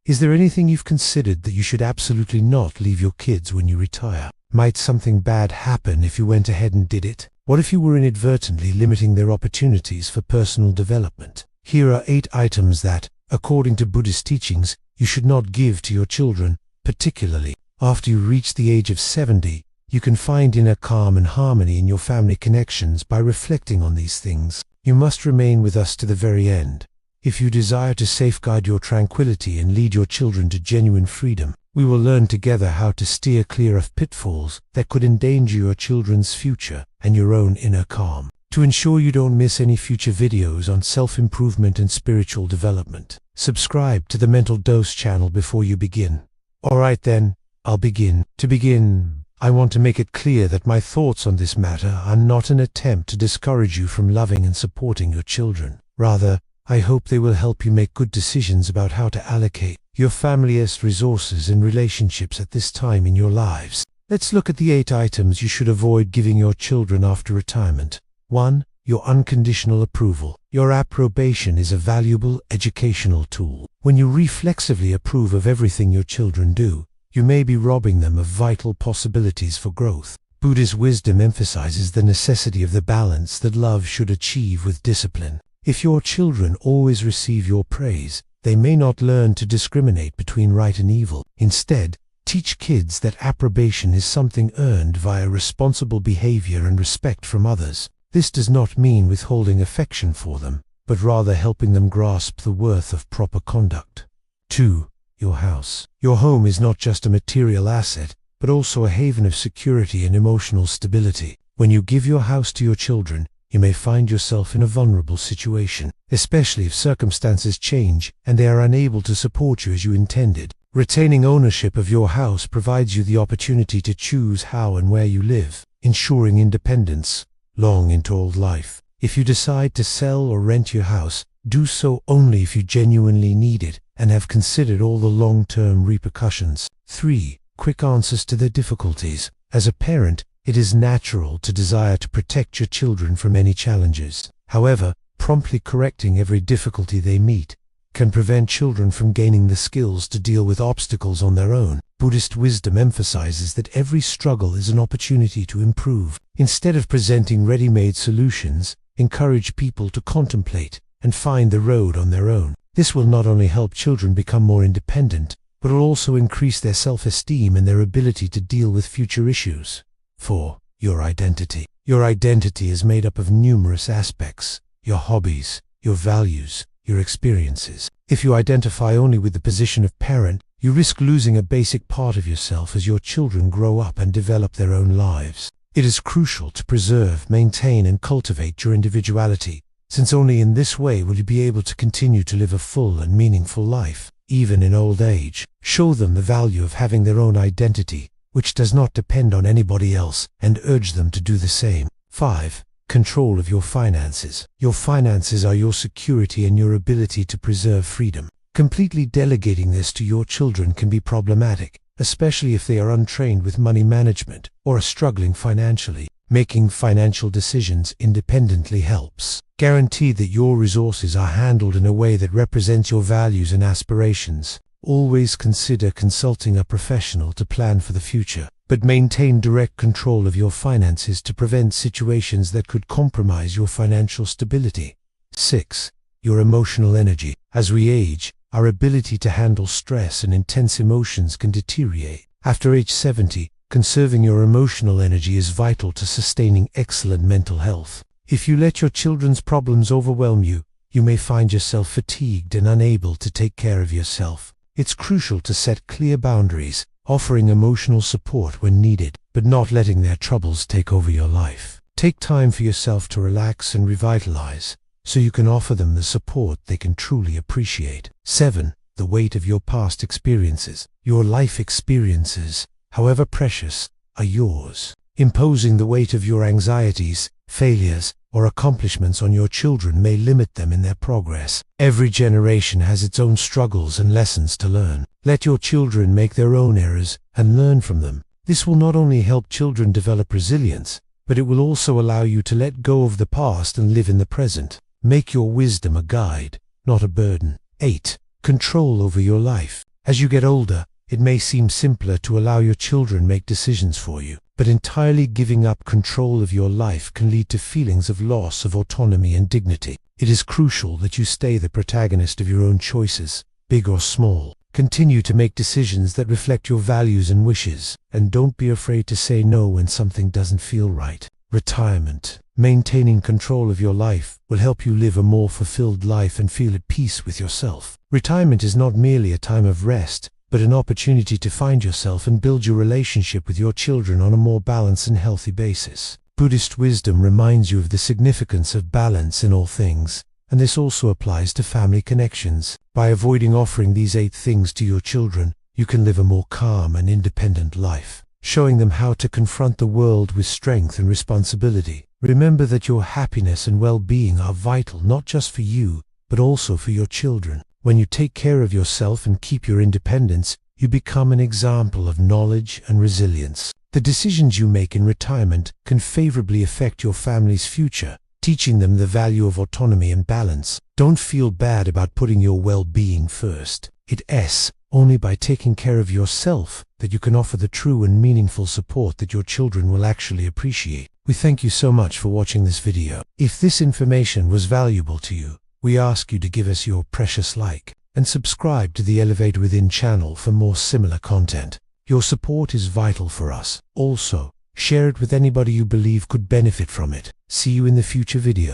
Is there anything you've considered that you should absolutely not leave your kids when you retire? Might something bad happen if you went ahead and did it? What if you were inadvertently limiting their opportunities for personal development? Here are 8 items that, according to Buddhist teachings, you should not give to your children, particularly after you reach the age of 70. You can find inner calm and harmony in your family connections by reflecting on these things. You must remain with us to the very end. If you desire to safeguard your tranquility and lead your children to genuine freedom, we will learn together how to steer clear of pitfalls that could endanger your children's future and your own inner calm. To ensure you don't miss any future videos on self-improvement and spiritual development, subscribe to the Mental Dose channel before you begin. Alright then, I'll begin. To begin, I want to make it clear that my thoughts on this matter are not an attempt to discourage you from loving and supporting your children. Rather, I hope they will help you make good decisions about how to allocate your family's resources and relationships at this time in your lives. Let's look at the 8 items you should avoid giving your children after retirement. 1. Your unconditional approval. Your approbation is a valuable educational tool. When you reflexively approve of everything your children do, you may be robbing them of vital possibilities for growth. Buddhist wisdom emphasizes the necessity of the balance that love should achieve with discipline. If your children always receive your praise, they may not learn to discriminate between right and evil. Instead, teach kids that approbation is something earned via responsible behavior and respect from others. This does not mean withholding affection for them, but rather helping them grasp the worth of proper conduct. 2. Your house. Your home is not just a material asset, but also a haven of security and emotional stability. When you give your house to your children, you may find yourself in a vulnerable situation, especially if circumstances change and they are unable to support you as you intended. Retaining ownership of your house provides you the opportunity to choose how and where you live, ensuring independence long into old life. If you decide to sell or rent your house, do so only if you genuinely need it and have considered all the long-term repercussions. 3. Quick answers to their difficulties. As a parent, it is natural to desire to protect your children from any challenges. However, promptly correcting every difficulty they meet can prevent children from gaining the skills to deal with obstacles on their own. Buddhist wisdom emphasizes that every struggle is an opportunity to improve. Instead of presenting ready-made solutions, encourage people to contemplate and find the road on their own. This will not only help children become more independent, but will also increase their self-esteem and their ability to deal with future issues. 4. Your identity. Your identity is made up of numerous aspects: your hobbies, your values, your experiences. If you identify only with the position of parent, you risk losing a basic part of yourself as your children grow up and develop their own lives. It is crucial to preserve, maintain, and cultivate your individuality, since only in this way will you be able to continue to live a full and meaningful life, even in old age. Show them the value of having their own identity, which does not depend on anybody else, and urge them to do the same. 5. Control of your finances. Your finances are your security and your ability to preserve freedom. Completely delegating this to your children can be problematic, especially if they are untrained with money management or are struggling financially. Making financial decisions independently helps. Guarantee that your resources are handled in a way that represents your values and aspirations. Always consider consulting a professional to plan for the future, but maintain direct control of your finances to prevent situations that could compromise your financial stability. 6. Your emotional energy. As we age, our ability to handle stress and intense emotions can deteriorate. After age 70, conserving your emotional energy is vital to sustaining excellent mental health. If you let your children's problems overwhelm you, you may find yourself fatigued and unable to take care of yourself. It's crucial to set clear boundaries, offering emotional support when needed, but not letting their troubles take over your life. Take time for yourself to relax and revitalize, so you can offer them the support they can truly appreciate. 7. The weight of your past experiences. Your life experiences, however precious, are yours. Imposing the weight of your anxieties, failures, or accomplishments on your children may limit them in their progress. Every generation has its own struggles and lessons to learn. Let your children make their own errors and learn from them. This will not only help children develop resilience, but it will also allow you to let go of the past and live in the present. Make your wisdom a guide, not a burden. 8. Control over your life. As you get older, it may seem simpler to allow your children make decisions for you, but entirely giving up control of your life can lead to feelings of loss of autonomy and dignity. It is crucial that you stay the protagonist of your own choices, big or small. Continue to make decisions that reflect your values and wishes, and don't be afraid to say no when something doesn't feel right. Retirement. Maintaining control of your life will help you live a more fulfilled life and feel at peace with yourself. Retirement is not merely a time of rest, but an opportunity to find yourself and build your relationship with your children on a more balanced and healthy basis. Buddhist wisdom reminds you of the significance of balance in all things, and this also applies to family connections. By avoiding offering these 8 things to your children, you can live a more calm and independent life, showing them how to confront the world with strength and responsibility. Remember that your happiness and well-being are vital not just for you, but also for your children. When you take care of yourself and keep your independence, you become an example of knowledge and resilience. The decisions you make in retirement can favorably affect your family's future, teaching them the value of autonomy and balance. Don't feel bad about putting your well-being first. It's only by taking care of yourself that you can offer the true and meaningful support that your children will actually appreciate. We thank you so much for watching this video. If this information was valuable to you, we ask you to give us your precious like and subscribe to the Elevate Within channel for more similar content. Your support is vital for us. Also, share it with anybody you believe could benefit from it. See you in the future video.